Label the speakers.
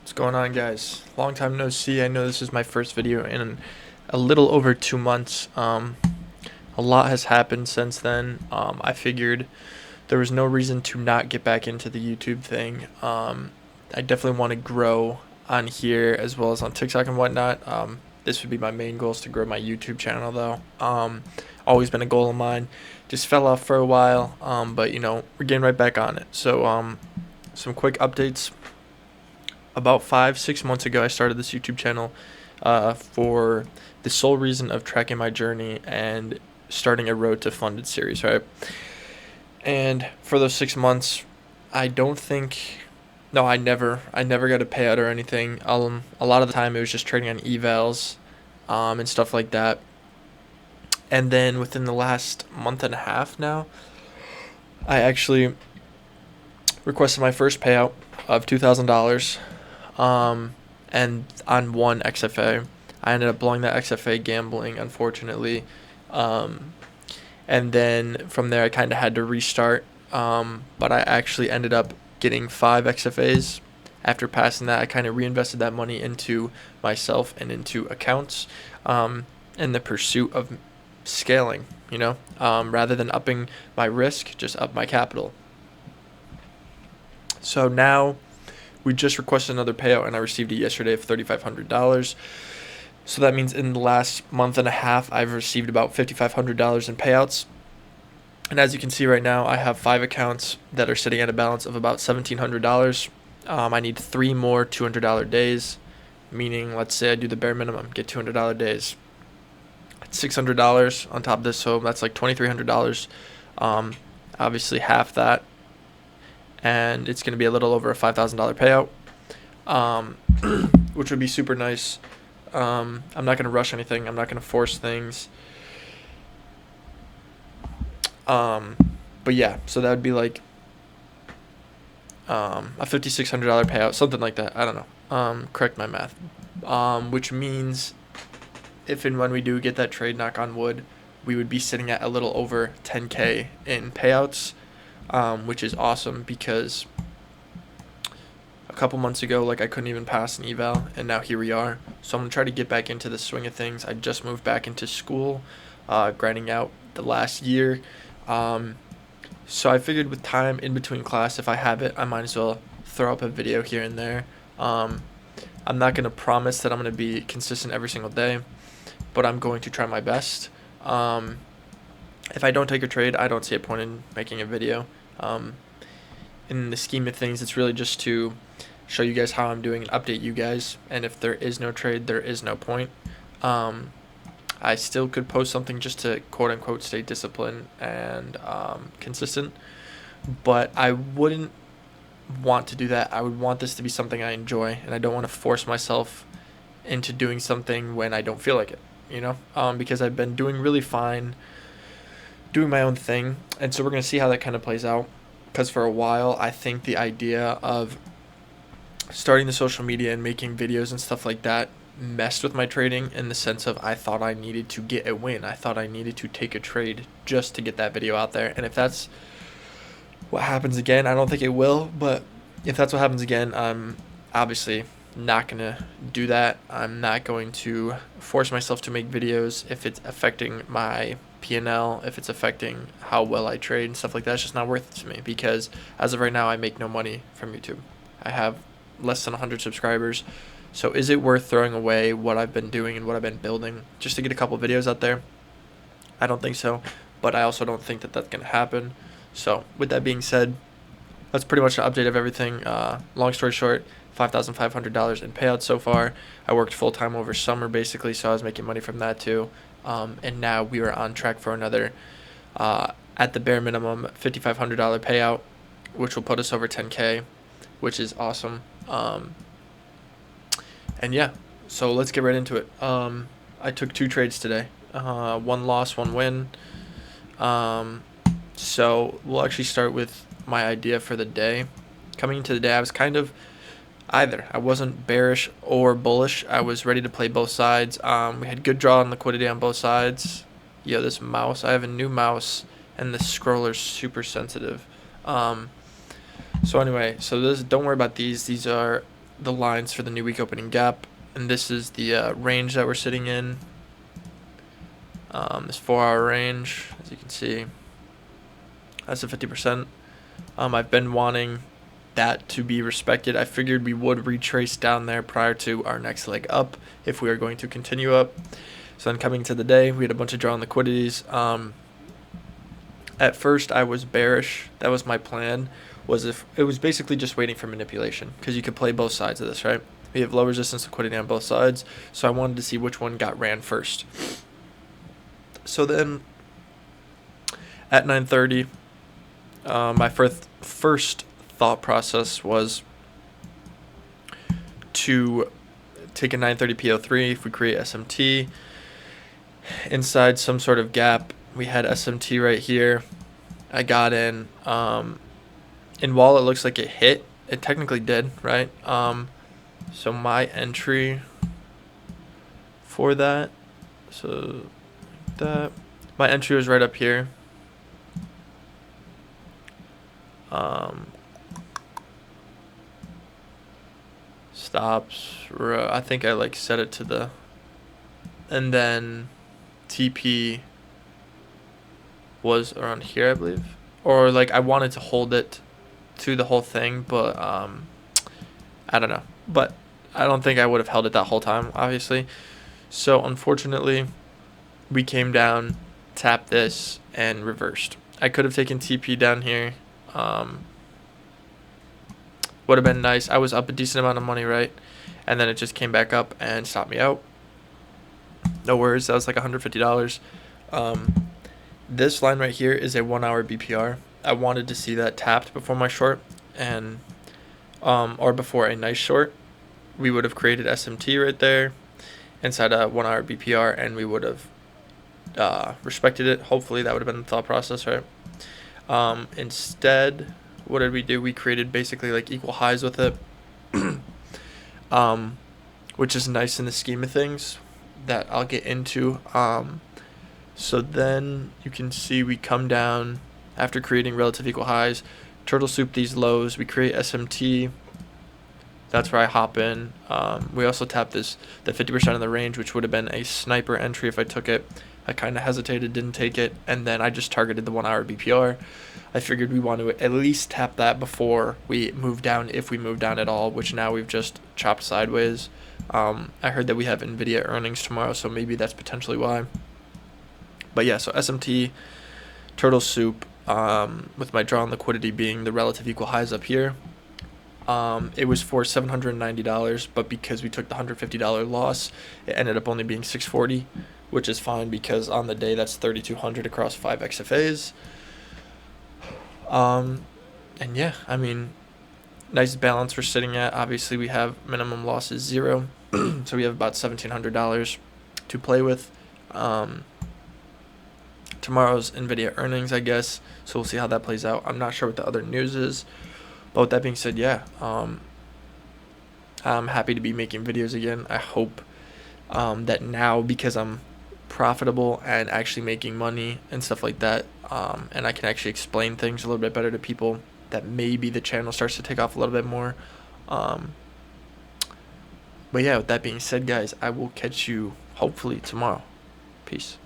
Speaker 1: What's going on, guys? Long time no see. I know this is my first video in a little over 2 months. A lot has happened since then. I figured there was no reason to not get back into the YouTube thing. I definitely want to grow on here as well as on TikTok and whatnot. This would be my main goal, is to grow my YouTube channel, though. Always been a goal of mine. Just fell off for a while, but we're getting right back on it. So some quick updates. About 5-6 months ago, I started this YouTube channel for the sole reason of tracking my journey and starting a road to funded series, right? And for those 6 months, I don't think, no, I never got a payout or anything. A lot of the time it was just trading on evals, and stuff like that. And then within the last month and a half now, I actually requested my first payout of $2,000. And on one XFA, I ended up blowing that XFA gambling, unfortunately. And then from there, I kind of had to restart. But I actually ended up getting 5 XFAs. After passing that, I kind of reinvested that money into myself and into accounts, in the pursuit of scaling, rather than upping my risk, just up my capital. So now we just requested another payout, and I received it yesterday of $3,500. So that means in the last month and a half, I've received about $5,500 in payouts. And as you can see right now, I have 5 accounts that are sitting at a balance of about $1,700. I need 3 more $200 days, meaning let's say I do the bare minimum, get $200 days. It's $600 on top of this, so that's like $2,300. Obviously half that, and it's going to be a little over a $5,000 payout, which would be super nice. I'm not going to rush anything. I'm not going to force things. But yeah, so that would be like a $5,600 payout, something like that. I don't know. Correct my math. Which means if and when we do get that trade, knock on wood, we would be sitting at a little over 10K in payouts. Which is awesome, because a couple months ago, I couldn't even pass an eval, and now here we are. So I'm going to try to get back into the swing of things. I just moved back into school, grinding out the last year. So I figured with time in between class, if I have it, I might as well throw up a video here and there. I'm not going to promise that I'm going to be consistent every single day, but I'm going to try my best. If I don't take a trade, I don't see a point in making a video. In the scheme of things, it's really just to show you guys how I'm doing and update you guys. And if there is no trade, there is no point. I still could post something just to quote-unquote stay disciplined and consistent, but I wouldn't want to do that. I would want this to be something I enjoy, and I don't want to force myself into doing something when I don't feel like it, because I've been doing really fine, doing my own thing. And so we're going to see how that kind of plays out, because for a while I think the idea of starting the social media and making videos and stuff like that messed with my trading, in the sense of I thought I needed to get a win. I thought I needed to take a trade just to get that video out there. And if that's what happens again, I don't think it will, but if that's what happens again, I'm obviously not going to do that. I'm not going to force myself to make videos if it's affecting my P&L, if it's affecting how well I trade and stuff like that. It's just not worth it to me, because as of right now, I make no money from YouTube. I have less than 100 subscribers. So is it worth throwing away what I've been doing and what I've been building just to get a couple videos out there? I don't think so, but I also don't think that that's going to happen. So with that being said, that's pretty much an update of everything. Long story short, $5,500 in payouts so far. I worked full-time over summer, basically, so I was making money from that too. And now we are on track for another, at the bare minimum, $5,500 payout, which will put us over 10K, which is awesome. And yeah, so let's get right into it. I took 2 trades today. 1 loss, 1 win. So we'll actually start with my idea for the day. Coming into the day, I was kind of either. I wasn't bearish or bullish. I was ready to play both sides. We had good draw and liquidity on both sides. Yo, this mouse. I have a new mouse, and the scroller's super sensitive. So anyway, so this, don't worry about these. These are the lines for the new week opening gap, and this is the range that we're sitting in. This 4-hour range, as you can see, that's a 50%. I've been wanting that to be respected. I figured we would retrace down there prior to our next leg up if we are going to continue up. So then coming to the day, we had a bunch of draw on liquidities. At first, I was bearish. That was my plan. If it was basically just waiting for manipulation, because you could play both sides of this, right? We have low resistance liquidity on both sides, so I wanted to see which one got ran first. So then, at 9:30, my first thought process was to take a 9:30 PO3. If we create SMT inside some sort of gap, we had SMT right here. I got in, and while it looks like it hit, it technically did, right? So my entry for that, my entry was right up here. Stops, I think I like set it to the, and then TP was around here, I believe, or like I wanted to hold it to the whole thing, but I don't know, but I don't think I would have held it that whole time, obviously. So unfortunately, we came down, tapped this, and reversed. I could have taken TP down here. Would have been nice. I was up a decent amount of money, right? And then it just came back up and stopped me out. No worries. That was like $150. This line right here is a 1-hour BPR. I wanted to see that tapped before my short, and or before a nice short. We would have created SMT right there inside a 1-hour BPR, and we would have respected it. Hopefully that would have been the thought process, right? Instead, what did we do? We created basically like equal highs with it, which is nice in the scheme of things that I'll get into. So then you can see we come down after creating relative equal highs, turtle soup these lows, we create SMT. That's where I hop in. We also tap the 50% of the range, which would have been a sniper entry if I took it. I kind of hesitated, didn't take it, and then I just targeted the 1-hour BPR. I figured we want to at least tap that before we move down, if we move down at all, which now we've just chopped sideways. I heard that we have NVIDIA earnings tomorrow, so maybe that's potentially why. But yeah, so SMT, turtle soup, with my draw on liquidity being the relative equal highs up here. It was for $790, but because we took the $150 loss, it ended up only being $640, which is fine because on the day that's $3,200 across 5 XFAs. And yeah, I mean, nice balance we're sitting at. Obviously, we have minimum losses 0, so we have about $1,700 to play with. Tomorrow's NVIDIA earnings, I guess, so we'll see how that plays out. I'm not sure what the other news is, but with that being said, yeah, I'm happy to be making videos again. I hope that now, because I'm profitable and actually making money and stuff like that, and I can actually explain things a little bit better to people, that maybe the channel starts to take off a little bit more. But yeah, with that being said, guys, I will catch you hopefully tomorrow. Peace.